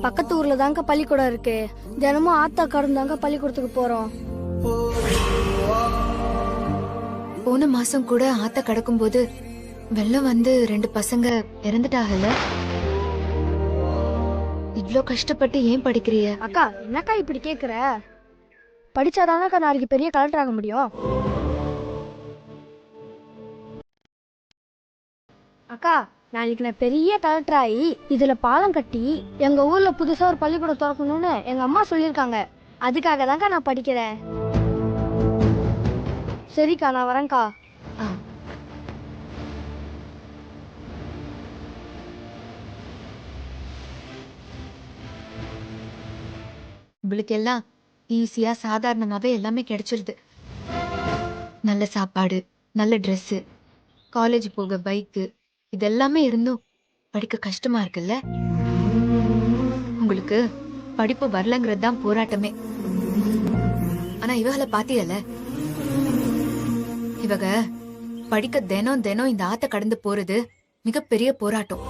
பக்கத்து ஊர்ல தாங்க பள்ளிக்கூடம் இருக்கு. தினமும் ஆத்தா கடந்தாங்க பள்ளிக்கூடத்துக்கு போறோம். போன மாசம் கூட ஆத்த கடக்கும் போது வெள்ளம் வந்து 2 பசங்க இறந்துட்டாங்கல்ல. இவ்ளோ கஷ்டப்பட்டு ஏன் படிக்கிறிய? அக்கா என்னக்கா இப்படி கேக்குற? படிச்சாதானக்கா நாளைக்கு பெரிய கலெக்டர் ஆக முடியும். அக்கா நாளைக்கு நான் பெரிய கலெக்டர் ஆகி இதுல பாலம் கட்டி எங்க ஊர்ல புதுசா ஒரு பள்ளிக்கூடம் திறக்கணும்னு எங்க அம்மா சொல்லியிருக்காங்க. அதுக்காக தான்க்கா நான் படிக்கிறேன். சரிக்கா நான் வரேன்க்கா. உங்களுக்கு எல்லாம் ஈஸியா சாதாரணமாவே எல்லாமே கிடைச்சிருது. நல்ல சாப்பாடு, நல்ல ட்ரெஸ், காலேஜ் போக பைக்கு, இதெல்லாமே இருந்தும் படிக்க கஷ்டமா இருக்குல்ல. உங்களுக்கு படிப்பு வரலங்கிறது தான் போராட்டமே. ஆனா இவகளை பாத்தியல்ல, இவக படிக்க தினம் தினம் இந்த ஆத்த கடந்து போறது மிகப்பெரிய போராட்டம்.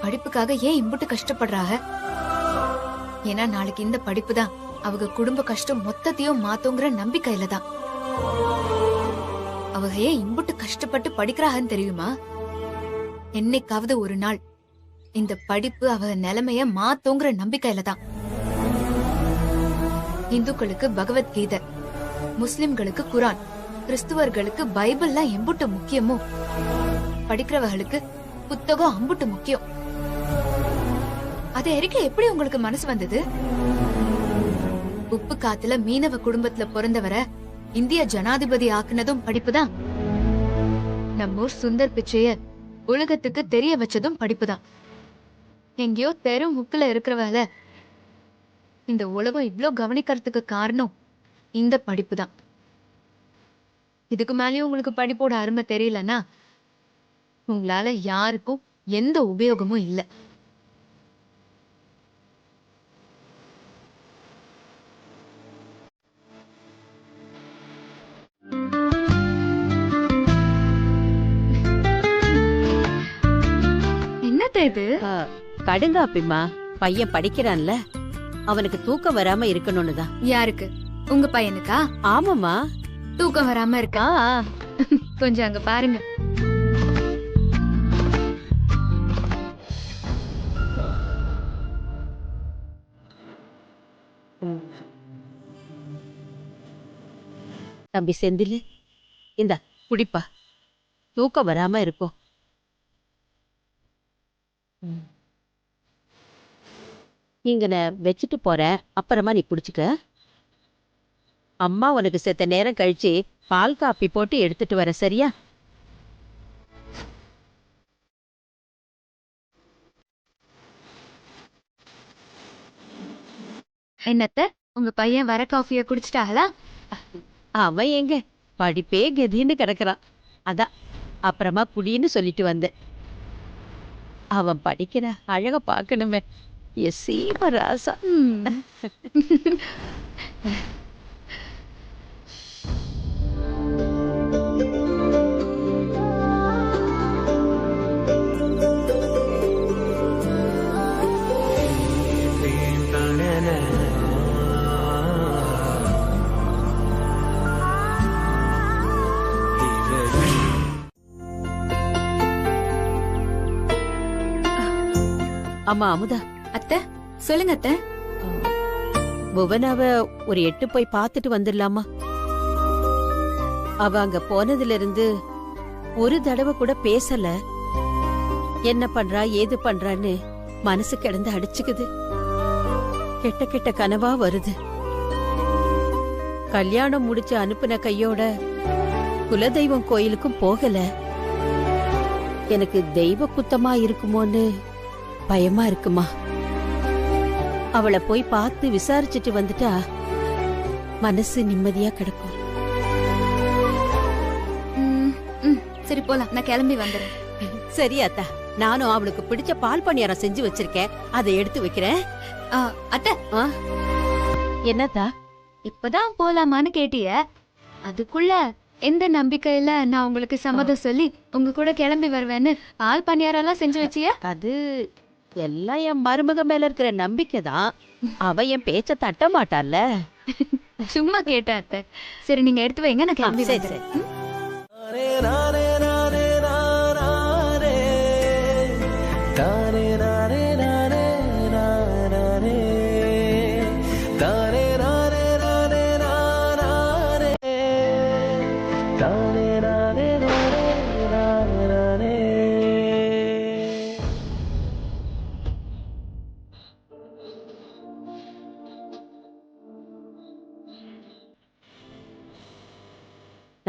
படிப்புக்காக ஏன் இம்புட்டு கஷ்டப்படுறாங்க? ஏன்னா நாளைக்கு இந்த படிப்பு தான் அவங்க குடும்ப கஷ்டம் மொத்தத்தையும் மாத்தோங்கிற நம்பிக்கையில தான். அவங்க ஏன் இம்புட்டு கஷ்டப்பட்டு படிக்கிறாங்கன்னு தெரியுமா? என்னைக்காவது ஒரு நாள் இந்த படிப்பு அவங்க நிலைமைய மாத்தோங்கிற நம்பிக்கையில தான். இந்துக்களுக்கு பகவத்கீதை, முஸ்லிம்களுக்கு குரான், கிறிஸ்துவர்களுக்கு பைபிள்லாம் எம்புட்டு முக்கியமோ படிக்கிறவர்களுக்கு புத்தகம் அம்புட்டு முக்கியம். அதை எரிக்க எப்படி உங்களுக்கு மனசு வந்தது? உப்பு காத்துல மீனவ குடும்பத்துல பிறந்தவரை இந்திய ஜனாதிபதி ஆக்குனதும் படிப்புதான். நம்ம சுந்தர் பிச்சைய உலகத்துக்கு தெரிய வச்சதும் படிப்புதான். எங்கேயோ தெரு முக்குல இருக்கிறவள இந்த உலகம் இவ்ளோ கவனிக்கிறதுக்கு காரணம் இந்த படிப்பு தான். இதுக்கு மேலேயும் உங்களுக்கு படிப்போட அருமை தெரியலன்னா உங்களால யாருக்கும் எந்த உபயோகமும் இல்லை. என்னத்த இது? கடுங்காப்பிம்மா, பையன் படிக்கிறான்ல, அவனுக்கு தூக்கம் வராம இருக்கணும்னு தான். யாருக்கு? உங்க பையனுக்கா? ஆமாம்மா. தூக்கம் வராம இருக்கா? கொஞ்சம் அங்க பாருங்க. தம்பி செந்தில், இந்த குடிப்பா, தூக்கம் வராம இருக்கும். இங்க நான் வச்சுட்டு போறேன், அப்புறமா நீ குடிச்சுக்க. அம்மா உனக்கு செத்த நேரம் கழிச்சு பால் காப்பி போட்டு எடுத்துட்டு வர, சரியா? என்னத்த, உங்க பையன் வர காஃபிய குடிச்சிட்டாங்களா? அவன் எங்க படிப்பே கதின்னு கிடக்குறான். அதான் அப்புறமா குடின்னு சொல்லிட்டு வந்தேன். அவன் படிக்கிற அழக பாக்கணுமே. ராசா. ஆமா அமுதா. அத்தை சொல்லுங்க அத்தை. புவனாவ ஒரு 8 போய் பார்த்துட்டு வந்துடலாமா? அவ அங்க போனதுல இருந்து ஒரு தடவை கூட பேசல. என்ன பண்றா ஏது பண்றான்னு மனசு கிடந்து அடிச்சுக்குது. கெட்ட கெட்ட கனவா வருது. கல்யாணம் முடிச்சு அனுப்புன கையோட குலதெய்வம் கோயிலுக்கும் போகல. எனக்கு தெய்வ குத்தமா இருக்குமோன்னு பயமா இருக்குமா. அவளை போய் பார்த்து விசாரிச்சுட்டு வந்துட்டா மனசு நிம்மதியா கிடக்கும். சரி போலாம், நான் கிளம்பி வந்துடுறேன். சரி அத்தா, நானும் அவளுக்கு பிடிச்ச பால் பணியாரம் செஞ்சு வச்சிருக்கேன், அதை எடுத்து வைக்கிறேன். அத்தை. என்னத்தா? இப்பதான் போலாமான்னு கேட்டிய, அதுக்குள்ள எந்த நம்பிக்கையில நான் உங்களுக்கு சம்மதம் சொல்லி உங்க கூட கிளம்பி வருவேன்னு பால் பணியாரெல்லாம் செஞ்சு வச்சியா? அது எல்லாம் என் மருமக மேல இருக்கிற நம்பிக்கை தான். அவ என் பேச்ச தட்ட மாட்டாள்ல. சும்மா கேட்டேன் அத்தை. சரி நீங்க எடுத்து வைங்க, நான் கிளம்பி சரி, வந்துடுறேன்.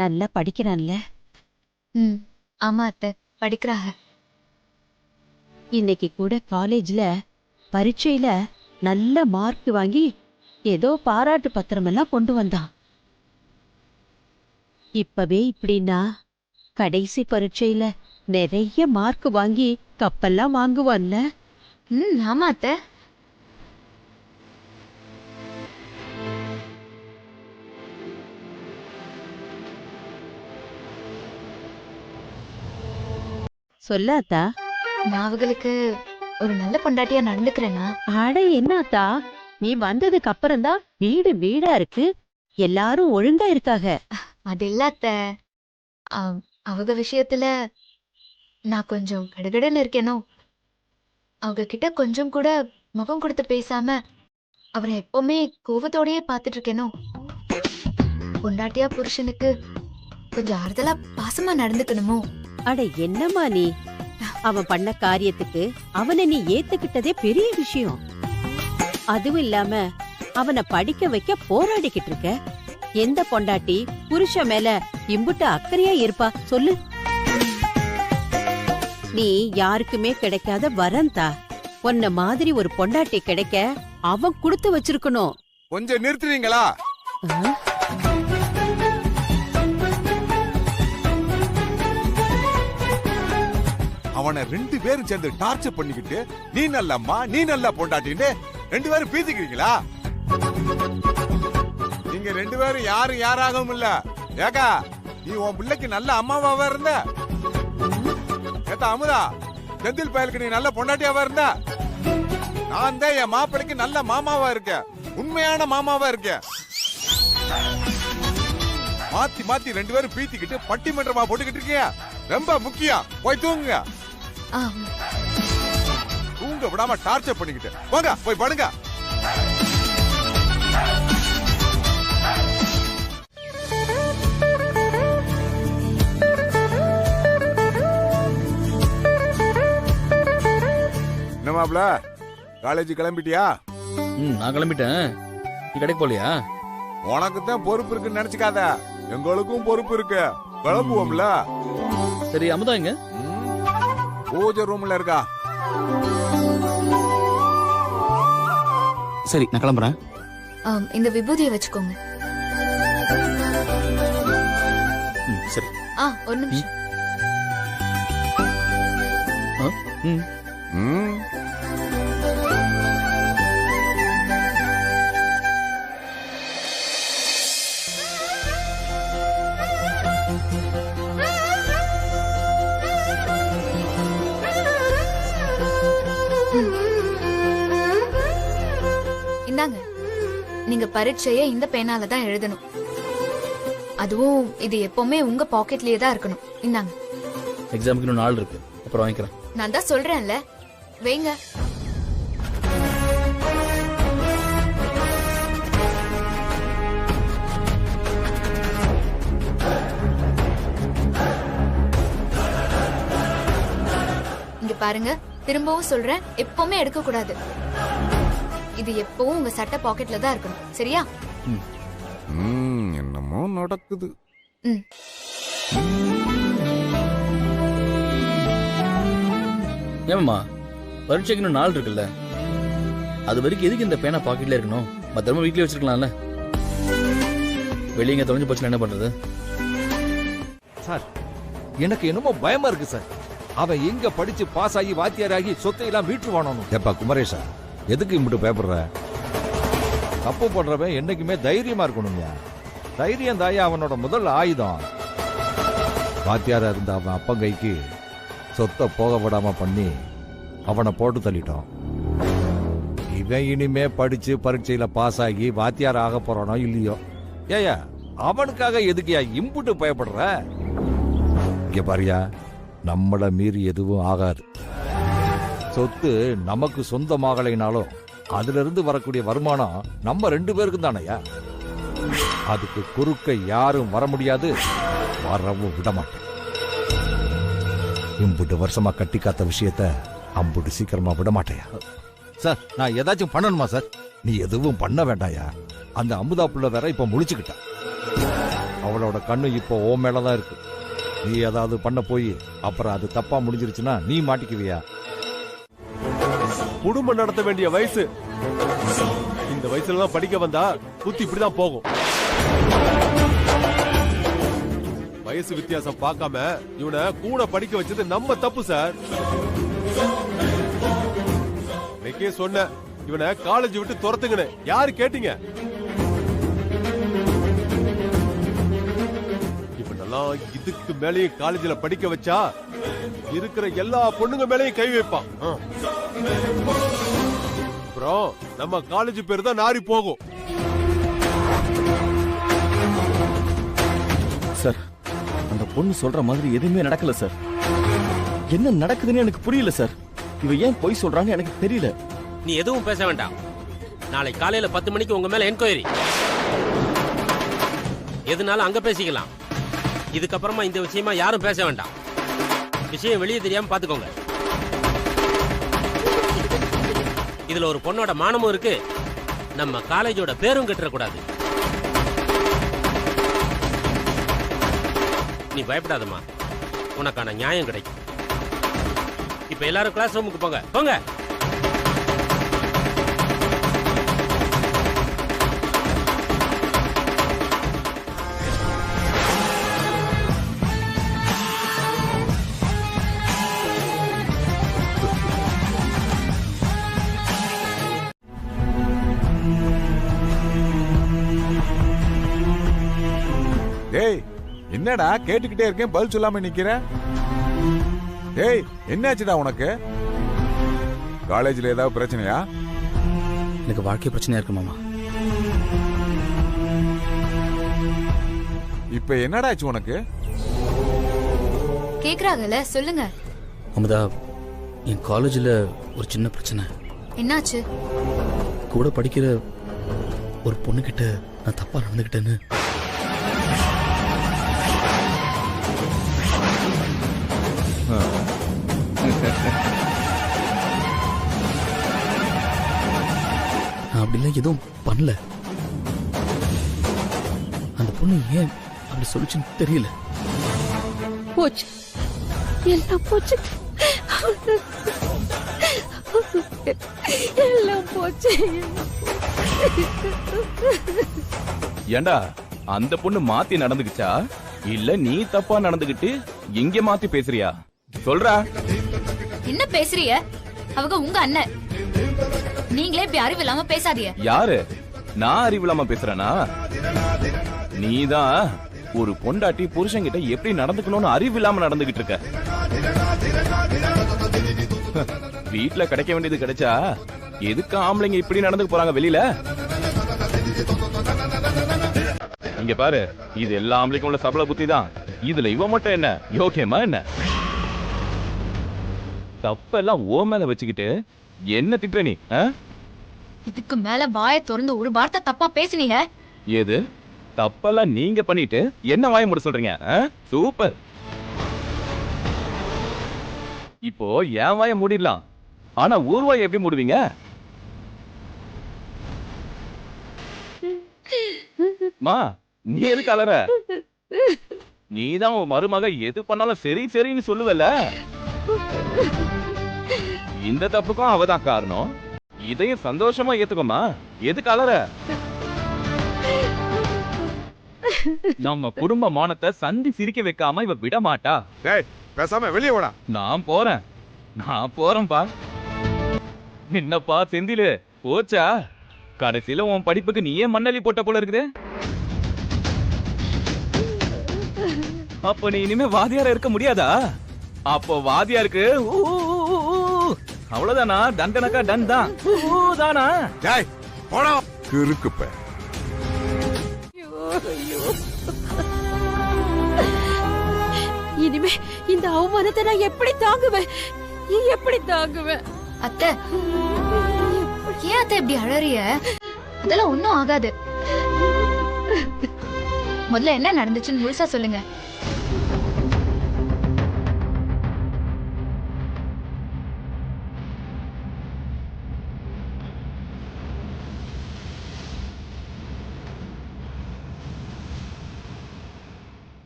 நல்லா படிக்கிறான்ல. ம், ஆமா அத்தை, படிக்கிறாங்க. இன்னைக்கு கூட காலேஜ்ல பரீட்சையில நல்ல மார்க் வாங்கி ஏதோ பாராட்டு பத்திரம் எல்லாம் கொண்டு வந்தான். இப்பவே இப்படின்னா கடைசி பரீட்சையில நிறைய மார்க் வாங்கி கப்பெல்லாம் வாங்குவான்ல. ம், ஆமா அத்தை. சொல்லாத்தா. நான் அவங்களுக்கு ஒரு நல்ல பொண்டாட்டியா நடந்துக்கிறேனா? அட என்னாத்தா, நீ வந்ததுக்கு அப்புறம்தான் வீடு வீடா இருக்கு, எல்லாரும் ஒழுங்கா இருக்காக. அது இல்ல அத்தை. அவங்க விஷயத்துல நான் கொஞ்சம் கடுகடுன்னு இருக்கேனோ. அவங்க கிட்ட கொஞ்சம் கூட முகம் கொடுத்து பேசாம அவரை எப்பவுமே கோவத்தோடயே பார்த்துட்டு இருக்கேனோ. பொண்டாட்டியா புருஷனுக்கு கொஞ்சம் ஆறுதலா பாசமா நடந்துக்கணுமோ. அட என்னம்மா நீ, அவன் பண்ண காரியத்துக்கு அவனை நீ ஏத்துக்கிட்டதே பெரிய விஷயம். அதுவும் இல்லாம அவனை படிக்க வைக்க போராடிக்கிட்டு இருக்க. எந்த பொண்டாட்டி புருஷன் மேல இம்புட்டு அக்கறையா இருப்பா சொல்லு? நீ யாருக்குமே கிடைக்காத வரந்தா. உன்ன மாதிரி ஒரு பொண்டாட்டி கிடைக்க அவன் கொடுத்து வச்சிருக்கணும். கொஞ்சம் நிறுத்துறீங்களா? அவனை 2 பேரும் சேர்ந்து டார்ச்சர் பண்ணிக்கிட்டு நீ நல்லம்மா நீ நல்லா பொண்டாட்டின்னு 2 பேரும் பீத்திக்கிறீங்களா? நீங்க 2 பேரும் யாரும் யாராகவும் இல்ல. ஏக்கா, நீ உன் பிள்ளைக்கு நல்ல அம்மாவாவா இருந்த? ஏத்தா அமுதா, செந்தில் பயலுக்கு நீ நல்ல பொண்டாட்டியாவா இருந்த? நான் தான் என் மாப்பிளைக்கு நல்ல மாமாவா இருக்கேன், உண்மையான மாமாவா இருக்கேன். மாத்தி மாத்தி 2 பேரும் பீத்திக்கிட்டு பட்டிமன்றமா போட்டுக்கிட்டு இருக்கீங்க. ரொம்ப முக்கியம், போய் தூங்குங்க. தூங்க விடாம டார்ச்சர் பண்ணிக்கிட்டு போங்க, போய் படுங்க. என்ன மாப்ள, காலேஜ் கிளம்பிட்டியா? நான் கிளம்பிட்டேன். நீ கடைக்கு போலியா? உனக்கு தான் பொறுப்பு இருக்குன்னு நினைச்சுக்காத, எங்களுக்கும் பொறுப்பு இருக்கு. கிளம்புவோம்ல. சரி, அமுதா எங்க? பூஜை ரூம்ல இருக்கா? சரி, நான் கிளம்புறேன். இந்த விபூதியை வச்சுக்கோங்க. சரி. ஒரு நிமிஷம். இந்தாங்க, நீங்க பரீட்சைய இந்த பேனால தான் எழுதணும். அதுவும் இது எப்பவுமே உங்க பாக்கெட்லயே தான் இருக்கணும். இந்தாங்க. எக்ஸாமுக்கு இன்னும் நாள் இருக்கு, அப்புறம் வாங்கிக்கிறேன். நான் தான் சொல்றேன்ல, வைங்க. இங்க பாருங்க, திரும்பவும் சொல்றேன், எப்பவுமே எடுக்க கூடாது. இது எப்பவும் உங்க சட்டை பாக்கெட்ல தான் இருக்கணும், சரியா? என்னமோ நடக்குது. ஏமாம்மா, பரீட்சைக்கு இன்னும் நாள் இருக்குல்ல, அது வரைக்கும் எதுக்கு இந்த பேனா பாக்கெட்ல இருக்கணும்? மத்தமா வீட்லயே வச்சிருக்கலாம்ல. வெளியங்க தொலைஞ்சு போச்சுன்னா என்ன பண்றது? சார், எனக்கு என்னமோ பயமா இருக்கு சார். அவன் எங்க படிச்சு பாஸ் ஆகி வாத்தியாராகி சொத்தையெல்லாம் வீட்டு வாங்கணும். ஏப்பா குமரேஷா, எதுக்கு இம்பிட்டு பயப்படுற? தப்பு பண்றவன் என்னைக்குமே தைரியமா இருக்கணும்யா. தைரியம் தாயா அவனோட முதல் ஆயுதம். வாத்தியாரா இருந்த அவன் அப்பன் கைக்கு சொத்தை போக விடாம பண்ணி அவனை போட்டு தள்ளிட்டோம். இவன் இனிமே படிச்சு பரீட்சையில பாஸ் ஆகி வாத்தியார் ஆக போறானோ இல்லையோ, ஏயா அவனுக்காக எதுக்குயா இம்புட்டு பயப்படுற? இங்க பாரியா, நம்மள மீறி எதுவும் ஆகாது. சொத்து நமக்கு சொந்தமாகலைனாலும் அதுல இருந்து வரக்கூடிய வருமானம் நம்ம 2 பேருக்கும் தானையா. அதுக்கு குறுக்க யாரும் வர முடியாது, வரவும் விட மாட்டேன். இம்புட்டு வருஷமா கட்டி காத்த விஷயத்த அம்புட்டு சீக்கிரமா விட மாட்டேயா. சார், நான் ஏதாச்சும் பண்ணணுமா சார்? நீ எதுவும் பண்ண வேண்டாயா. அந்த அமுதா புள்ள வேற இப்ப முழிச்சுக்கிட்டா. அவளோட கண்ணு இப்போ ஓ மேலதான் இருக்கு. நீ ஏதாவது பண்ண போய் அப்புறம் அது தப்பா முடிஞ்சிருச்சுன்னா நீ மாட்டிக்குவியா? குடும்பம் நடத்த வேண்டிய வயசு. இந்த வயசுல தான் படிக்க வந்தா புத்தி இப்படிதான் போகும். வயசு வித்தியாசம் பார்க்காம இவனை கூட படிக்க வச்சது நம்ம தப்பு சார். இன்னைக்கே சொன்ன இவனை காலேஜ் விட்டு துரத்துங்கன்னு யாரு கேட்டீங்க? இவனெல்லாம் இதுக்கு மேலேயும் காலேஜ்ல படிக்க வச்சா இருக்கிற எல்லா பொண்ணுங்க மேலேயும் கை வைப்பான். அப்புறம் நம்ம காலேஜ் பேர் தான் நாரி போகும். சார், அந்த பொண்ணு சொல்ற மாதிரி எதுவுமே நடக்கல சார். என்ன நடக்குதுன்னு எனக்கு புரியல சார். இவ ஏன் பொய் சொல்றான்னு எனக்கு தெரியல. நீ எதுவும் பேச வேண்டாம். நாளை காலையில 10 மணிக்கு உங்க மேல என்கொயரி. எதுனாலும் அங்க பேசிக்கலாம். இதுக்கப்புறமா இந்த விஷயமா யாரும் பேச வேண்டாம். விஷயம் வெளியே தெரியாம பாத்துக்கோங்க. இதுல ஒரு பொண்ணோட மானமும் இருக்கு, நம்ம காலேஜோட பேரும் கெட்டுறக்கூடாது. நீ பயப்படாதம்மா, உனக்கான நியாயம் கிடைக்கும். இப்ப எல்லாரும் கிளாஸ் ரூமுக்கு போங்க போங்க. டேய், என்னடா கேட்டுக்கிட்டே இருக்கேன், பதில் சொல்லாம நிக்கிற? டேய், என்னாச்சுடா உனக்கு? காலேஜ்ல ஏதாவது பிரச்சனையா? எனக்கு வாழ்க்கை பிரச்சனையா இருக்கு மாமா. இப்ப என்னடா ஆச்சு உனக்கு? கேக்குறாங்கல்ல, சொல்லுங்க. அமுதா, என் காலேஜில் ஒரு சின்ன பிரச்சனை. என்னாச்சு? கூட படிக்கிற ஒரு பொண்ணுகிட்ட நான் தப்பா நடந்துக்கிட்டேன்னு. நான் அப்படிலாம் எதுவும் பண்ணல. அந்த பொண்ணு ஏன் அப்படி சொல்லிச்சுன்னு தெரியல. போச்சு, எல்லாம் போச்சு, எல்லாம் போச்சு. ஏண்டா, அந்த பொண்ணு மாத்தி நடந்துக்குச்சா இல்ல நீ தப்பா நடந்துகிட்டு இங்க மாத்தி பேசுறியா? சொல்றா. என்ன பேசுறிய? அவங்க உங்க அண்ணன். நீங்களே இப்படி அறிவு இல்லாம பேசாதீங்க. யாரு? நான் அறிவில்லாம பேசுறேனா? நீதான் ஒரு பொண்டாட்டி புருஷன்கிட்ட எப்படி நடந்துக்கணும்னு அறிவு இல்லாம நடந்துகிட்டு இருக்க. வீட்டுல கிடைக்க வேண்டியது கிடைச்சா எதுக்கு ஆம்பளைங்க இப்படி நடந்துக்க போறாங்க வெளியில? இங்க பாரு, இது எல்லா ஆம்பளைக்கும் உள்ள சபல புத்தி தான். இதுல இவ மட்டும் என்ன யோக்கியமா என்ன? தப்பெல்லாம் ஓ மேல வச்சுக்கிட்டு என்ன திட்டுற நீ? இதுக்கு மேல வாயை திறந்து ஒரு வார்த்தை தப்பா பேசுனீங்க. ஏது தப்பெல்லாம் நீங்க பண்ணிட்டு என்ன வாய மூட சொல்றீங்க? சூப்பர். இப்போ என் வாய மூடிடலாம், ஆனா ஊர் வாய எப்படி மூடுவீங்க? மா, நீ எதுக்கு அலற? நீதான் உன் மருமக எது பண்ணாலும் சரி சரின்னு சொல்லுவல. இந்த தப்புக்கும் அவதான் காரணம். இதையும் சந்தோஷமா ஏத்துக்கோமா. எதுக்கு அலற? நம்ம குடும்ப மானத்தை சந்தி சிரிக்க வைக்காம இவ விட மாட்டா. டேய், பேசாம வெளியே போடா. நான் போறேன்பா. என்னப்பா செந்திலு, போச்சா? கடைசியில உன் படிப்புக்கு நீயே மண்ணலி போட்ட போல இருக்குது. அப்ப நீ இனிமே வாதியாரா இருக்க முடியாதா? அப்போ வாதியாருக்கு அவ்வளவுதானா? தண்டனக்கா டன் தான் தானா? டேய் போடா கிறுக்குப்ப. இனிமே இந்த அவமானத்தை நான் எப்படி தாங்குவேன்? எப்படி தாங்குவேன்? அத்தை, ஏன் அத்தை இப்படி அழறிய? அதெல்லாம் ஒண்ணும் ஆகாது. முதல்ல என்ன நடந்துச்சுன்னு முழுசா சொல்லுங்க.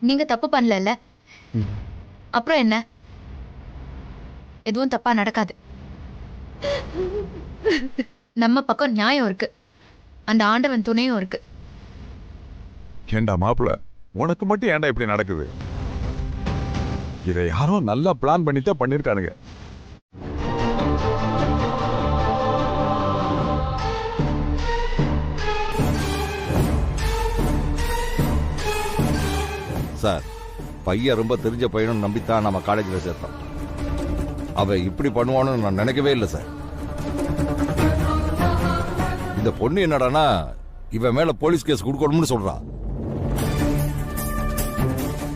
நீங்க தப்பு பண்ணல, அப்புறம் என்ன? எதுவும் தப்பா நடக்காது. நம்ம பக்கம் நியாயம் இருக்கு, அந்த ஆண்டவன் துணையும் இருக்கு. ஏண்டா மாப்பிள்ள, உனக்கு மட்டும் ஏண்டா இப்படி நடக்குது? இதை யாரோ நல்லா பிளான் பண்ணித்தான் பண்ணிருக்கானுங்க. சார், பையன் ரொம்ப தெரிஞ்ச பையனும் நம்பித்தான் நம்ம காலேஜில் சேர்த்தோம். அவன் இப்படி பண்ணுவான்னு நான் நினைக்கவே இல்லை சார். இந்த பொண்ணு என்னடானா இவன் மேல போலீஸ் கேஸ் கொடுக்கணும்னு சொல்றான்.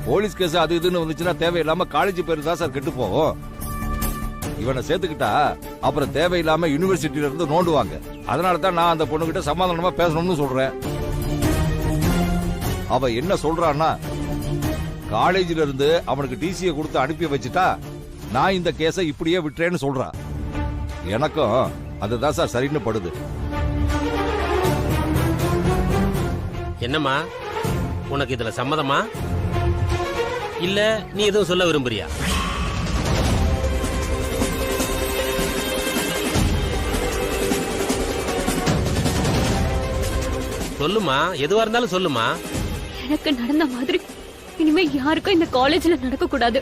போலீஸ் கேஸ் அது இதுன்னு வந்துச்சுன்னா தேவையில்லாம காலேஜ் பேரு தான் சார் கெட்டு போகும். இவனை சேர்த்துக்கிட்டா அப்புறம் தேவையில்லாம யூனிவர்சிட்டியில இருந்து நோண்டுவாங்க. அதனால தான் நான் அந்த பொண்ணுகிட்ட சமாதானமா பேசணும்னு சொல்றேன். அவ என்ன சொல்றான்னா, காலேஜில இருந்து அவனுக்கு டிசியை கொடுத்து அனுப்பி வச்சுட்டா நான் இந்த கேஸை இப்படியே விட்டுறேன்னு சொல்றான். எனக்கும் அதுதான் சார் சரின்னு படுது. என்னம்மா, உனக்கு இதுல சம்மதமா இல்ல நீ எதுவும் சொல்ல விரும்புறியா? சொல்லுமா, எதுவா இருந்தாலும் சொல்லுமா. எனக்கு நடந்த மாதிரி இனிமே யாருக்கும் இந்த காலேஜ்ல நடக்க கூடாது.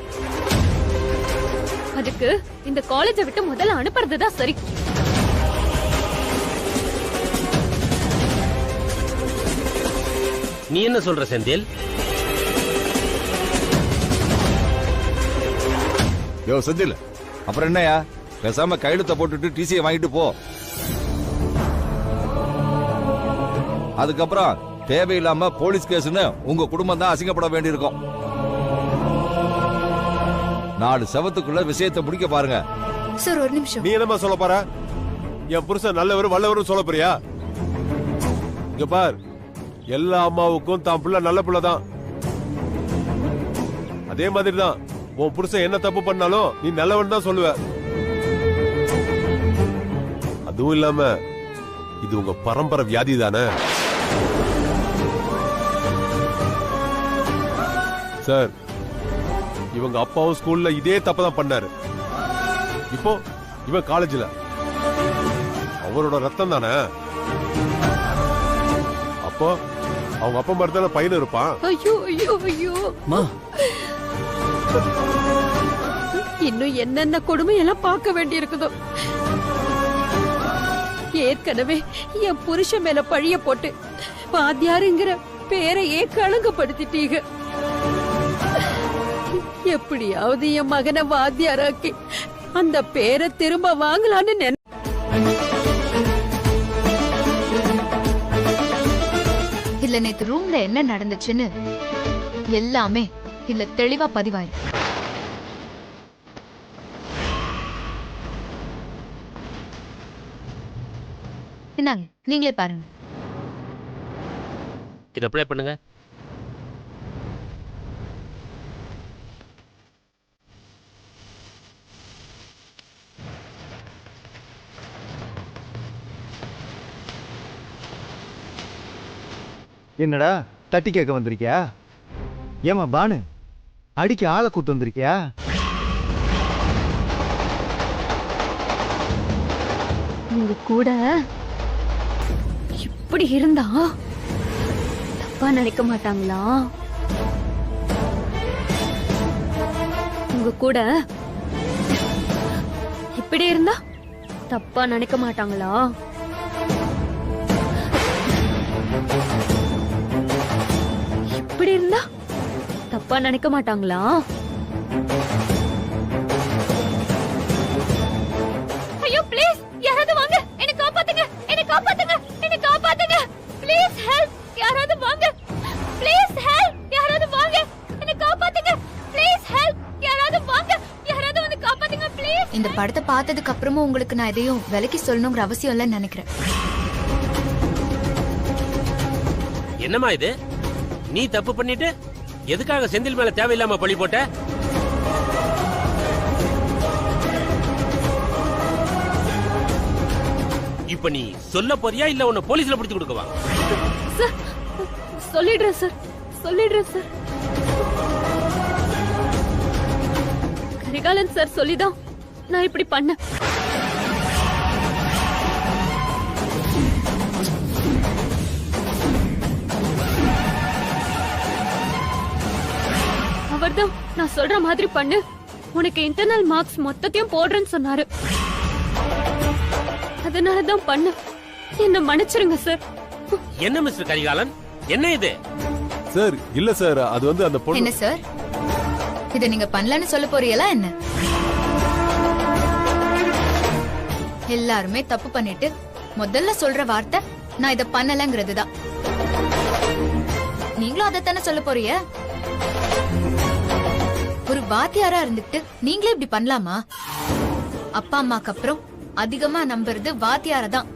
அதுக்கு இந்த காலேஜை விட்டு முதல்ல அனுப்புறதுதான் சரி. நீ என்ன சொல்ற செந்தில்? யோ செந்தில், அப்புறம் என்னையா பேசாம கையெழுத்த போட்டுட்டு டிசியை வாங்கிட்டு போ. அதுக்கப்புறம் தேவையில்லாம போலீஸ் கேஸ்னு உங்க குடும்பம் தான் அசிங்கப்பட வேண்டியிருக்கும். 4 செவத்துக்குள்ள விஷயத்தை முடிக்க பாருங்க. சார் ஒரு நிமிஷம். நீ என்னமா சொல்ல போற? என் புருஷன் நல்லவர் வல்லவரும் சொல்ல போறியா? இங்க பார், எல்லா அம்மாவுக்கும் தான் புள்ள நல்ல புள்ளதான். அதே மாதிரி தான் உன் புருஷன் என்ன தப்பு பண்ணாலும் நீ நல்லவன் தான் சொல்லுவ. அதுவும் இல்லாம இது உங்க பரம்பரை வியாதி தானே சார்? இவங்க அப்பாவும் ஸ்கூல்ல இதே தப்பதான் பண்ணாரு. இப்போ இவன் காலேஜ்ல. அவரோட ரத்தம் தானே. அப்போ அவங்க அப்பா மாதிரி தானே பையன் இருப்பான். ஐயோ ஐயோ ஐயோ, இன்னும் என்னென்ன கொடுமை எல்லாம் பார்க்க வேண்டி இருக்குதோ. ஏற்கனவே என் புருஷன் மேல பழிய போட்டு வாத்தியாருங்கிற பேரையே களங்கப்படுத்திட்டீங்க. எப்படியாவது என் மகனை வாத்தியாராக்கி அந்த பேரை திரும்ப வாங்கலான்னு இல்ல, நேத்து ரூம்ல என்ன நடந்துச்சுன்னு எல்லாமே இல்ல தெளிவா பதிவாயிருக்கு. என்னங்க, நீங்களே பாருங்க. இதை ப்ளே பண்ணுங்க. என்னடா தட்டி கேட்க வந்திருக்கியா? ஏமா பானு, அடிக்க ஆளை கூட்டு வந்திருக்கியா? உங்க கூட இப்படி இருந்தா தப்பா நினைக்க மாட்டாங்களா? உங்க கூட இப்படி இருந்தா தப்பா நினைக்க மாட்டாங்களா? இப்படி இருந்தா தப்பா நினைக்க மாட்டாங்களா? ஐயோ ப்ளீஸ் யாராவது வாங்க, என்ன காப்பாத்துங்க, என்ன காப்பாத்துங்க, என்ன காப்பாத்துங்க, ப்ளீஸ் ஹெல்ப், யாராவது வாங்க, ப்ளீஸ் ஹெல்ப், யாராவது வாங்க, என்ன காப்பாத்துங்க, ப்ளீஸ் ஹெல்ப், யாராவது வாங்க, யாராவது வந்து காப்பாத்துங்க ப்ளீஸ். இந்த படத்தை பார்த்ததுக்கு அப்புறமும் உங்களுக்கு நான் எதையும் விலைக்கு சொல்லணுங்கிற அவசியம் இல்லைன்னு நினைக்கிறேன். என்னம்மா இது? நீ தப்பு பண்ணிட்டு எதுக்காக செந்தில் மேல தேவையில்லாம பழி போட்ட? இப்ப நீ சொல்ல போறியா இல்ல உன்னை போலீஸ்ல பிடிச்சு கொடுக்கவா? சார் சொல்லிடுறேன் சார், சொல்லிடுறேன் சார். கரிகாலன் சார் சொல்லிதான் நான் இப்படி பண்ணேன். அவர்தான் நான் சொல்ற மாதிரி பண்ணு, உனக்கு இன்டர்னல் மார்க்ஸ் மொத்தத்தையும் போடுறேன்னு சொன்னாரு. அதனாலதான் பண்ண. என்ன மன்னிச்சிருங்க சார். என்ன மிஸ்டர் கரிகாலன், என்ன இது? சார் இல்ல சார், அது வந்து அந்த பொண்ணு. என்ன சார் இத நீங்க பண்ணலன்னு சொல்ல போறீங்களா என்ன? எல்லாருமே தப்பு பண்ணிட்டு முதல்ல சொல்ற வார்த்தை நான் இத பண்ணலங்கிறது தான். நீங்களும் அதைத்தானே சொல்ல போறீங்க? ஒரு வாத்தியாரா இருந்துட்டு நீங்களே இப்படி பண்ணலாமா? அப்பா அம்மாக்கு அப்புறம் அதிகமா நம்புறது வாத்தியார தான்.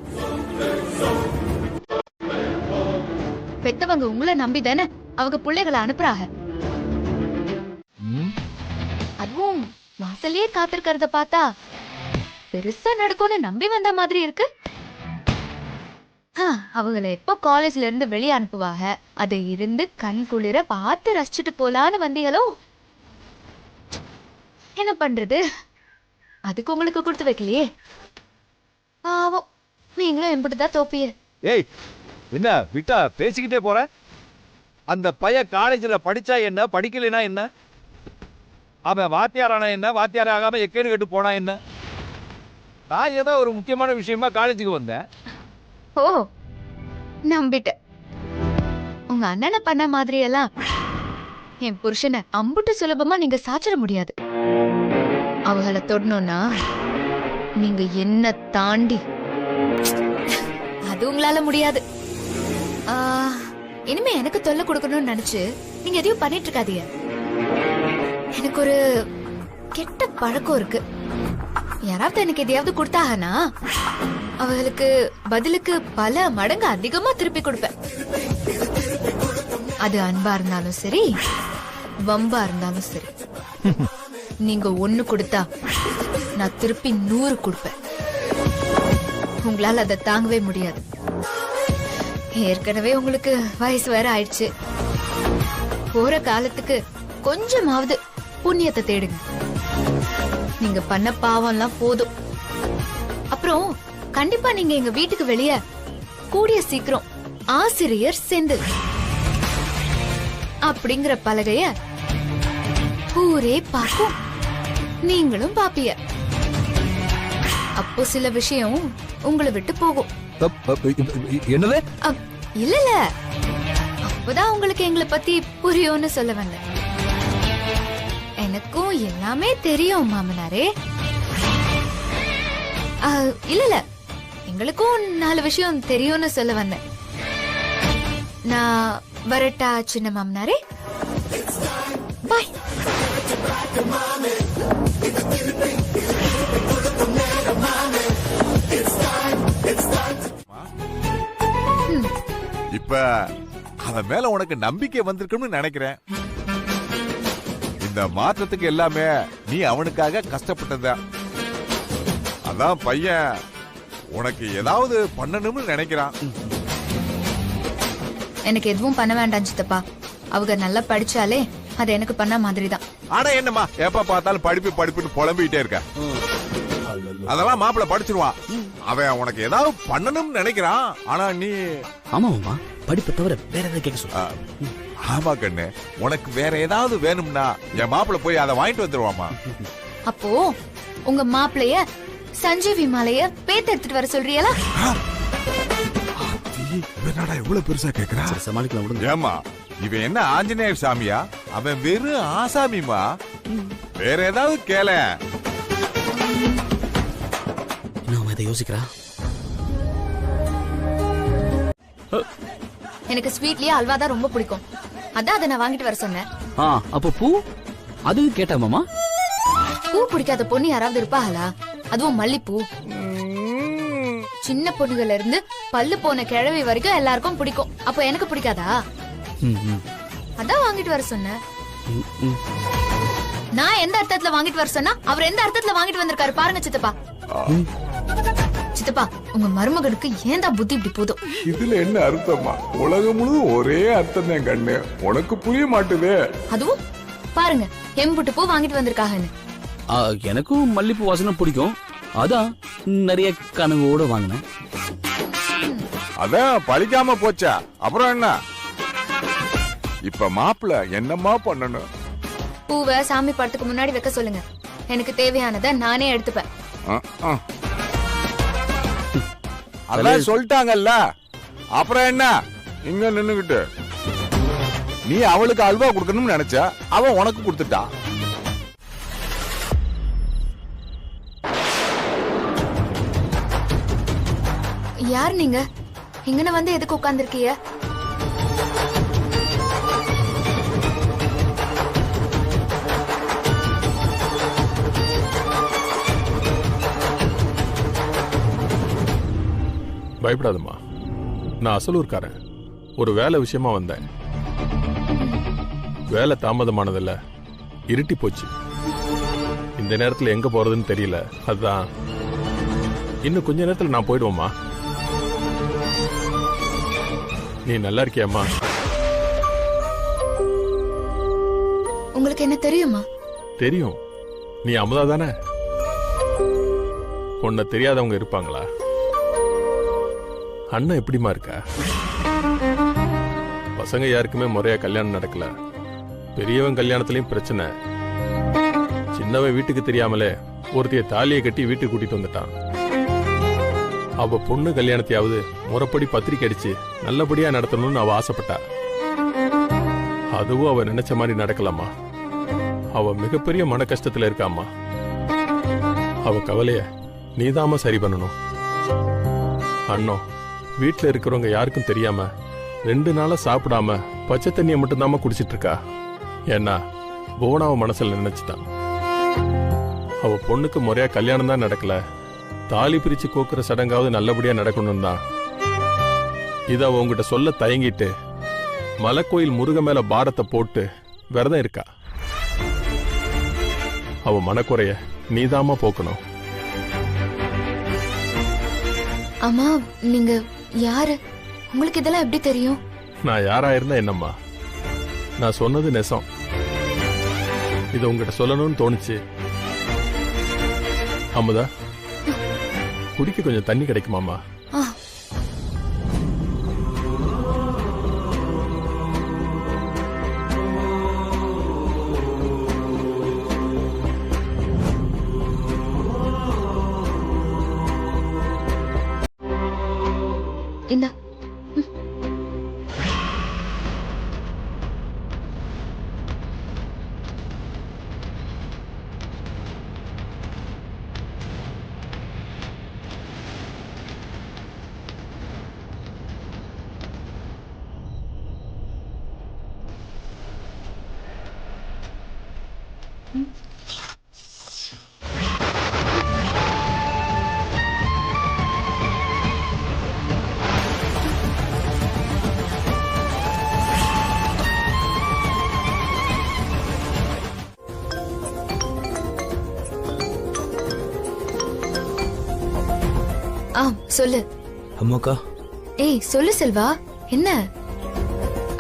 பெத்தவங்க உங்களை நம்பி தானே அவங்க பிள்ளைகளை அனுப்புறாங்க. அதுவும் வாசலையே காத்திருக்கிறத பார்த்தா பெருசா நடக்கும்னு நம்பி வந்த மாதிரி இருக்கு. அவங்களை எப்போ காலேஜ்ல இருந்து வெளியே அனுப்புவாங்க, அதை இருந்து கண் குளிர பார்த்து ரசிச்சுட்டு போலான்னு வந்தீங்களோ? என்ன பண்றது, அதுக்கு உங்களுக்கு கொடுத்து வைக்கலையே. பாவம், நீங்களும் எப்படிதான் தோப்பிய. ஏய் என்ன விட்டா பேசிக்கிட்டே போற? அந்த பையன் காலேஜில் படிச்சா என்ன, படிக்கலைன்னா என்ன? அவன் வாத்தியாரானா என்ன, வாத்தியார் ஆகாம எக்கேடு கேட்டு போனா என்ன? நான் ஏதோ ஒரு முக்கியமான விஷயமா காலேஜுக்கு வந்தேன். ஓ, நம்பிட்டேன். உங்க அண்ணனை பண்ண மாதிரி எல்லாம் என் புருஷனை அம்புட்டு சுலபமா நீங்க சாச்சிட முடியாது. அவங்கள தொடணும்னா நீங்க என்ன தாண்டி அது உங்களால முடியாது. இனிமே எனக்கு தொல்லை கொடுக்கணும்னு நினைச்சு நீங்க எதையும் பண்ணிட்டு இருக்காதீங்க. எனக்கு ஒரு கெட்ட பழக்கம் இருக்கு. யாராவது எனக்கு எதையாவது கொடுத்தாங்கன்னா அவங்களுக்கு பதிலுக்கு பல மடங்கு அதிகமா திருப்பி கொடுப்பேன். அது அன்பா இருந்தாலும் சரி, வம்பா இருந்தாலும் சரி. நீங்க 1 கொடுத்தா நான் திருப்பி 100 கொடுப்பேன். உங்களால அதை தாங்கவே முடியாது. ஏற்கனவே உங்களுக்கு வயசு வேற ஆயிடுச்சு. போற காலத்துக்கு கொஞ்சமாவது புண்ணியத்தை தேடுங்க. நீங்க பண்ண பாவம்லாம் போதும். அப்புறம் கண்டிப்பா நீங்க எங்க வீட்டுக்கு வெளிய கூடிய சீக்கிரம் ஆசிரியர் செந்தில் அப்படிங்கிற பலகைய ஊரே பார்க்கும், நீங்களும் பாப்பிய. அப்போ சில விஷயம் உங்களை விட்டு போகும். என்னது? இல்ல அப்பதான் உங்களுக்கு எங்களை பத்தி புரியும்னு சொல்ல வந்தேன். எனக்கும் எல்லாமே தெரியும் மாமனாரே. இல்ல எங்களுக்கும் 4 விஷயம் தெரியும்னு சொல்ல வந்தேன். நான் வரட்டா சின்ன மாமனாரே? பாய். இப்ப அவன் மேல உனக்கு நம்பிக்கை வந்திருக்குன்னு நினைக்கிறேன். இந்த மாற்றத்துக்கு எல்லாமே நீ அவனுக்காக கஷ்டப்பட்டத. அதான் பையன் உனக்கு ஏதாவது பண்ணணும்னு நினைக்கிறான். எனக்கு எதுவும் பண்ண வேண்டாம் சித்தப்பா. அவங்க நல்லா படிச்சாலே அது எனக்கு பண்ண மாதிரி தான். ஆனா என்னம்மா எப்ப பார்த்தாலும் படிப்பு படிப்புன்னு புலம்பிக்கிட்டே இருக்க? அதெல்லாம் மாப்பிள்ள படிச்சிருவான். அவன் உனக்கு ஏதாவது பண்ணணும்னு நினைக்கிறான். ஆனா நீ ஆமாமா படிப்பை தவிர வேற ஏதாவது கேட்க சொல்ல. ஆமா கண்ணு, உனக்கு வேற ஏதாவது வேணும்னா என் மாப்பிள்ள போய் அதை வாங்கிட்டு வந்துருவாமா. அப்போ உங்க மாப்பிளைய சஞ்சீவி மாலைய பேத்து எடுத்துட்டு வர சொல்றீங்களா? என்னடா இவ்வளவு பெருசா கேக்குறா? சமாளிக்கலாம் விடுங்க. ஏமா இவன் என்ன ஆஞ்சநேயர் சாமியா? அவன் வெறும் ஆசாமிமா. வேற ஏதாவது கேள. நான் இதை யோசிக்கிறா. எனக்கு ஸ்வீட்லயே அல்வா தான் ரொம்ப பிடிக்கும். அதான் அதை நான் வாங்கிட்டு வர சொன்னேன். அப்ப பூ அது கேட்டா மாமா? பூ பிடிக்காத பொண்ணு யாராவது இருப்பாங்களா? அதுவும் மல்லிப்பூ. சின்ன பொண்ணுகள்ல இருந்து பல்லு போன கிழவி வரைக்கும் எல்லாருக்கும் பிடிக்கும். அப்போ எனக்கு பிடிக்காதா? அதான் வாங்கிட்டு வர சொன்னேன். நான் எந்த அர்த்தத்துல வாங்கிட்டு வர சொன்னா அவர் எந்த அர்த்தத்துல வாங்கிட்டு வந்திருக்காரு பாருங்க சித்தப்பா. சித்தப்பா, உங்க மருமகனுக்கு ஏன்டா புத்தி இப்படி போதும்? இதுல என்ன அர்த்தமா? உலகம் முழுவதும் ஒரே அர்த்தம் தான் கண்ணு. உனக்கு புரிய மாட்டுது. அதுவும் பாருங்க, எம்புட்டு பூ வாங்கிட்டு வந்திருக்காங்கன்னு. எனக்கும் மல்லிப்பூ வாசனை பிடிக்கும். அதான் நிறைய கனவோட வாங்கினேன். அதான் பழிக்காம போச்சா? அப்புறம் என்ன? இப்ப மாப்பிள்ள என்னமா பண்ணணும்? பூவை சாமி படத்துக்கு முன்னாடி வைக்க சொல்லுங்க. எனக்கு தேவையானதை நானே எடுத்துப்பேன். அதான் சொல்லிட்டாங்கல்ல, அப்புறம் என்ன? இங்க நின்னுகிட்டு நீ அவளுக்கு அல்வா கொடுக்கணும்னு நினைச்ச, அவன் உனக்கு கொடுத்துட்டா. யார் நீங்க? இங்கன வந்து எதுக்கு உட்கார்ந்திருக்கீங்க? பயப்படாதம்மா, நான் அசலூர்காரன். ஒரு வேலை விஷயமா வந்தேன். வேலை தாமதமானதில்ல, இருட்டி போச்சு. இந்த நேரத்துல எங்க போறதுன்னு தெரியல. அதுதான் இன்னும் கொஞ்ச நேரத்துல நான் போயிடுவோம்மா. நீ நல்லா இருக்கியாம்மா? உங்களுக்கு என்ன தெரியுமா? தெரியும். நீ அமுதா தானே? உன்னை தெரியாதவங்க இருப்பாங்களா? அண்ணன் எப்படிமா இருக்கா? பசங்க யாருக்குமே முறையா கல்யாணம் நடக்கல. பெரியவன் கல்யாணத்திலயும் பிரச்சனை. சின்னவன் வீட்டுக்கு தெரியாமலே ஒருத்தைய தாலியை கட்டி வீட்டுக்கு கூட்டிட்டு வந்துட்டான். அவ பொண்ணு கல்யாணத்தையாவது முறைப்படி பத்திரிக்கை அடிச்சு நல்லபடியா நடத்தணும்னு அவ ஆசைப்பட்டா. அதுவும் அவ நினைச்ச மாதிரி நடக்கலாமா? அவ மிகப்பெரிய மன கஷ்டத்துல இருக்காமா. அவ கவலைய நீதாம சரி பண்ணணும். அண்ணோ வீட்டுல இருக்கிறவங்க யாருக்கும் தெரியாம 2 நாளா சாப்பிடாம பச்சை தண்ணியை மட்டும்தாம குடிச்சிட்டு இருக்கா. ஏன்னா புவனாவ மனசுல நினைச்சிட்டான். அவ பொண்ணுக்கு முறையா கல்யாணம் தான் நடக்கல, தாலி பிரிச்சு கோக்குற சடங்காவது நல்லபடியா நடக்கணும் தான். இத அவ உங்ககிட்ட சொல்ல தயங்கிட்டு மலைக்கோயில் முருக மேல பாரத்தை போட்டு விரதம் இருக்கா. அவ மனக்குறைய நீதாமா போக்கணும். அம்மா, நீங்க யாரு? உங்களுக்கு இதெல்லாம் எப்படி தெரியும்? நான் யாரா இருந்தா என்னம்மா, நான் சொன்னது நெசம். இத உங்ககிட்ட சொல்லணும்னு தோணுச்சு. அமுதா, குடிக்க கொஞ்சம் தண்ணி கிடைக்குமாமா? இந்தா. சொல்லு. அம்மாக்கா. ஏய் சொல்லு செல்வா, என்ன?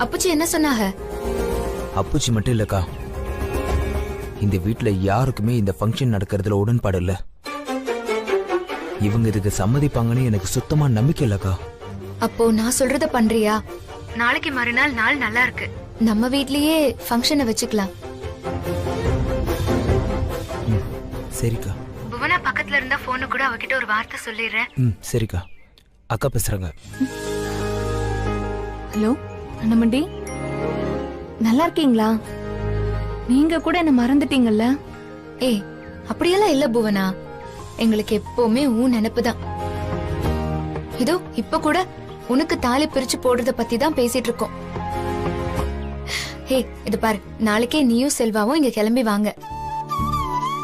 அப்புச்சி என்ன சொன்னாங்க? அப்புச்சி மட்டும் இல்லக்கா, இந்த வீட்டுல யாருக்குமே இந்த ஃபங்க்ஷன் நடக்கிறதுல உடன்பாடு இல்ல. இவங்க இதுக்கு சம்மதிப்பாங்கன்னு எனக்கு சுத்தமா நம்பிக்கை இல்லக்கா. அப்போ நான் சொல்றத பண்றியா? நாளைக்கு மறுநாள் நாள் நல்லா இருக்கு, நம்ம வீட்லயே ஃபங்க்ஷனை வச்சுக்கலாம். சரிக்கா. புவனா பக்கத்துல இருந்தா போனு கூட அவகிட்ட ஒரு வார்த்தை சொல்லிடுறேன். சரிக்கா. அக்கா பேசுறாங்க. ஹலோ அண்ணமண்டி. நல்லா இருக்கீங்களா? நீங்க கூட என்ன மறந்துட்டீங்கல்ல? ஏய், அப்படியெல்லாம் இல்ல புவனா. எங்களுக்கு எப்பவுமே உன் நினைப்புதான். இதோ இப்ப கூட உனக்கு தாலி பிரிச்சு போடுறத பத்தி தான் பேசிட்டு இருக்கோம். ஹே, இது பாரு, நாளைக்கே நீயும் செல்வாவும் இங்க கிளம்பி வாங்க.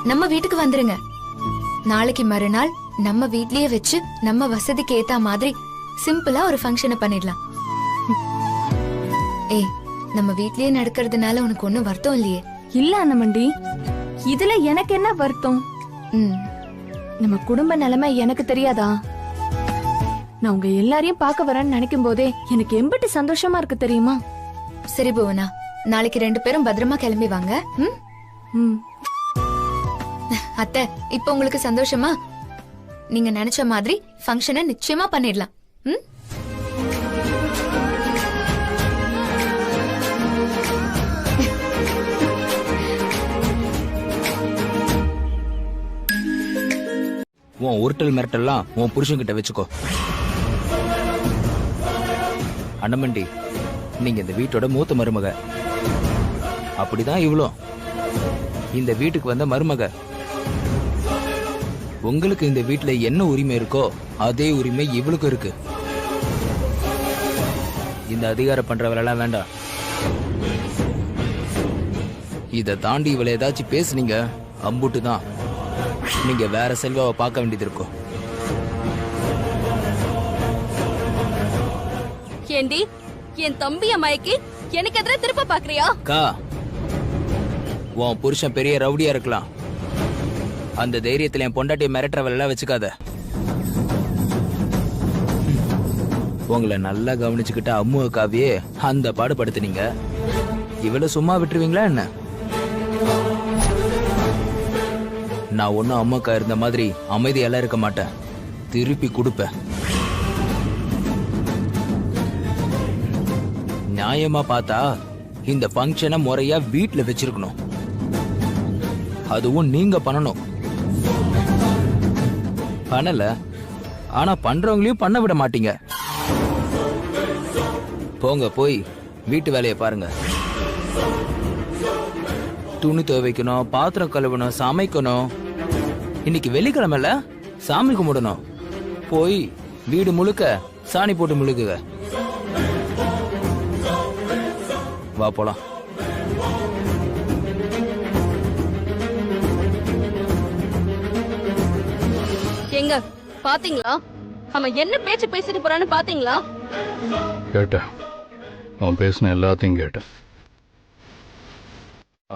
நம்ம வீட்டுக்கு வந்துருங்க. நாளைக்கு மறுநாள் நம்ம வீட்லயே வச்சு நம்ம வசதிக்கு ஏத்த மாதிரி சிம்பிளா ஒரு ஃபங்க்ஷனை பண்ணிடலாம். ஏய், நம்ம வீட்லயே நடக்கிறதுனால உனக்கு ஒண்ணும் வருத்தம் இல்லையே? இல்ல அண்ணமண்டி, இதுல எனக்கு என்ன வருத்தம்? நம்ம குடும்ப நிலைமை எனக்கு தெரியாதா? நான் உங்க எல்லாரையும் பார்க்க வரேன்னு நினைக்கும் போதே எனக்கு எம்பிட்டு சந்தோஷமா இருக்கு தெரியுமா? சரி புவனா, நாளைக்கு 2 பேரும் பத்திரமா கிளம்பி வாங்க. அத்தை, இப்ப உங்களுக்கு சந்தோஷமா? நீங்க நினைச்ச மாதிரி ஃபங்க்ஷனை நிச்சயமா பண்ணிடலாம். உன் உருட்டல் மிரட்டல்லாம் உன் புருஷன்கிட்ட வச்சுக்கோ. அண்ணமண்டி, நீங்க இந்த வீட்டோட மூத்த மருமக. அப்படிதான் இவ்வளோ இந்த வீட்டுக்கு வந்த மருமக. உங்களுக்கு இந்த வீட்டுல என்ன உரிமை இருக்கோ அதே உரிமை இவளுக்கும் இருக்கு. இந்த அதிகாரம் பண்ற வேலைலாம் வேண்டாம். இதை தாண்டி இவளை ஏதாச்சும் பேசுனீங்க, அம்புட்டு தான் நீங்க வேற செல்வாவை பார்க்க வேண்டியது இருக்கும். ஏண்டி, என் தம்பிய மயக்கி எனக்கு எதிர திருப்ப பாக்குறியா? அக்கா, உன் புருஷன் பெரிய ரவுடியா இருக்கலாம். அந்த தைரியத்துல என் பொண்டாட்டிய மிரட்டுற வேலை வச்சுக்காத. உங்களை நல்லா கவனிச்சுக்கிட்ட அம்முக்காவே அந்த பாடுபடுத்துனீங்க. இவள சும்மா விட்டுருவீங்களா என்ன? நான் ஒன்னும் அம்மாக்கா இருந்த மாதிரி அமைதியெல்லாம் இருக்க மாட்டேன். திருப்பி கொடுப்பேன். நியாயமா பார்த்தா இந்த ஃபங்க்ஷனை முறையா வீட்டுல வச்சிருக்கணும். அதுவும் நீங்க பண்ணணும். பண்ணல, ஆனா பண்றவங்களையும் பண்ண விட மாட்டீங்க. போங்க, போய் வீட்டு வேலையை பாருங்க. துணி துவைக்கணும், பாத்திரம் கழுவணும், சமைக்கணும். இன்னைக்கு வெள்ளிக்கிழமைல சாமி கும்பிடணும். போய் வீடு முழுக்க சாணி போட்டு முழுக்குங்க. வா போலாம். எங்க பாத்தீங்களா? அவன் என்ன பேச்சு பேசிட்டு போறான்னு பாத்தீங்களா? கேட்டேன், அவன் பேசின எல்லாத்தையும் கேட்டேன்.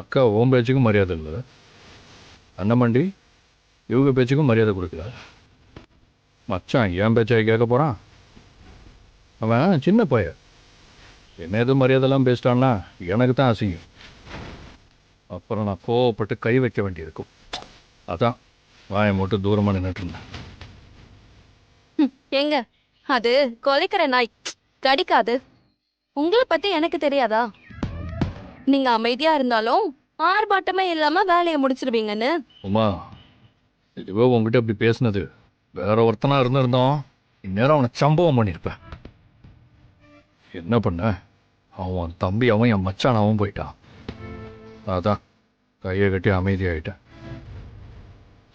அக்கா ஓம் பேச்சுக்கும் மரியாதை இல்லை. அண்ணமண்டி இவங்க பேச்சுக்கும் மரியாதை கொடுக்கல. மச்சான் ஏன் பேச்சை கேட்க போகிறான்? அவன் சின்ன பையன். என்ன எதுவும் மரியாதைலாம் பேசிட்டான்னா எனக்கு தான் அசிங்கம். அப்புறம் நான் கோவப்பட்டு கை வைக்க வேண்டியிருக்கும். அதான் வாயை மட்டும் தூரமாக நின்றுட்டு இருந்தேன். எங்க அது கொலைக்கிற நாய், கடிக்காது. உங்களை பத்தி எனக்கு தெரியாதா? நீங்க அமைதியா இருந்தாலும் ஆர்ப்பாட்டமே இல்லாம வேலையை முடிச்சிருவீங்கன்னு. உமா, இதுவோ உங்ககிட்ட அப்படி பேசினது வேற ஒருத்தனா இருந்திருந்தோம், இந்நேரம் அவனை சம்பவம் பண்ணியிருப்பேன். என்ன பண்ண, அவன் தம்பி அவன் என் மச்சான் அவன் போயிட்டான். அதான் கையை கட்டி அமைதியாயிட்டேன்.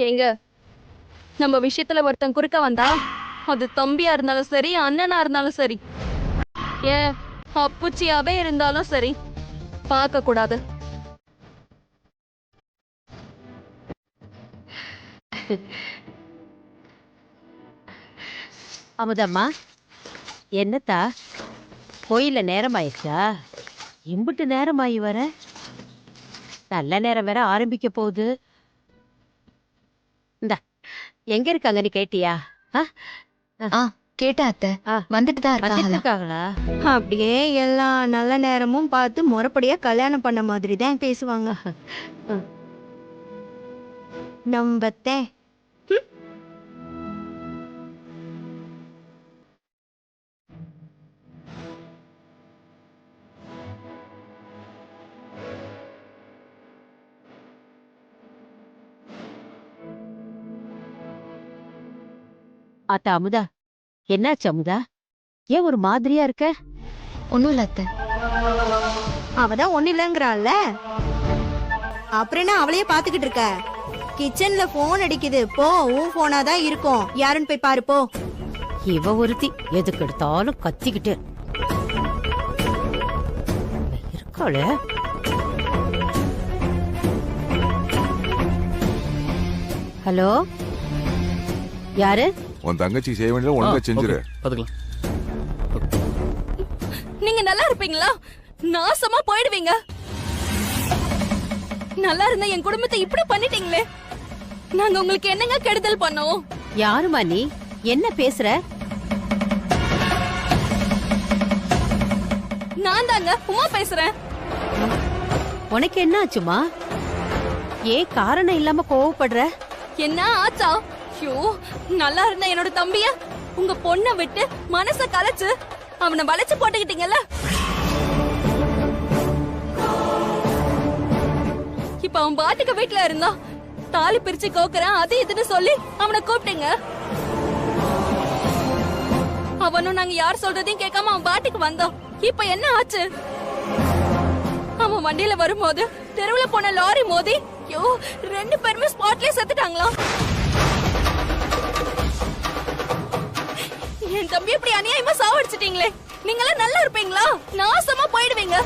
எங்க நம்ம விஷயத்துல ஒருத்தன் குறுக்க வந்தா, அது தம்பியா இருந்தாலும் சரி, அண்ணனா இருந்தாலும் சரி, ஏன் அப்புச்சியாவே இருந்தாலும் சரி, பார்க்க கூடாது. அமுதம்மா, என்னத்தா கோயில்ல நேரம் ஆயிடுச்சா? இம்புட்டு நேரமாயி வர? நல்ல நேரம் வேற ஆரம்பிக்க போகுது. இந்த எங்க இருக்காங்க நீ கேட்டியா? கேட்டா அத்தை, வந்துட்டு தான் இருக்காங்களா? அப்படியே எல்லா நல்ல நேரமும் பார்த்து முறைப்படியா கல்யாணம் பண்ண மாதிரி தான் பேசுவாங்க. நம்பத்தே அத்தா அமுதா, என்னாச்சு அமுதா? ஏன் ஒரு மாதிரியா இருக்க? ஒன்னும் இல்ல அத்தை. அவதான் ஒண்ணு இல்லங்கிறாள்ல. அப்புறம் என்ன அவளையே பாத்துக்கிட்டு இருக்க? கிச்சன்ல போன் அடிக்குது, போ. உன் போனா தான் இருக்கும், யாருன்னு போய் பாரு போ. இவ ஒருத்தி எதுக்கு எடுத்தாலும் கத்திக்கிட்டே இருக்காளே. ஹலோ, யாரு? உன் தங்கச்சி செய்ய வேண்டியது ஒழுங்கா செஞ்சிரு. பாத்துக்கலாம். நீங்க நல்லா இருப்பீங்களா? நாசமா போயிடுவீங்க. நல்லா இருந்த என் குடும்பத்தை இப்படி பண்ணிட்டீங்களே. நாங்க உங்களுக்கு என்னங்க கெடுதல் பண்ணோம்? யாருமா நீ? என்ன பேசுற? நான் தாங்க உமா பேசுறேன். உனக்கு என்ன ஆச்சுமா? ஏன் காரணம் இல்லாம கோவப்படுற? என்ன ஆச்சா? ஐயோ, நல்லா இருந்த என்னோட தம்பிய உங்க பொண்ணை விட்டு மனச கலைச்சு அவனை வளைச்சு போட்டுக்கிட்டீங்கல்ல. இப்ப அவன் பாட்டுக்கு வீட்டுல இருந்தா தாலி பிரிச்சு கோக்குறேன் அது இதுன்னு சொல்லி அவனை கூப்பிட்டீங்க. அவனும் நாங்க யார் சொல்றதையும் கேட்காம அவன் பாட்டுக்கு வந்தோம். இப்ப என்ன ஆச்சு? அவன் வண்டியில வரும்போது தெருவுல போன லாரி மோதி 2 பேருமே ஸ்பாட்லயே செத்துட்டாங்களாம். என் தம்பி இப்படி அநியாயமா சாவடிச்சிட்டீங்களே. நீங்களா நல்லா இருப்பீங்களா? நாசமா போயிடுவீங்க.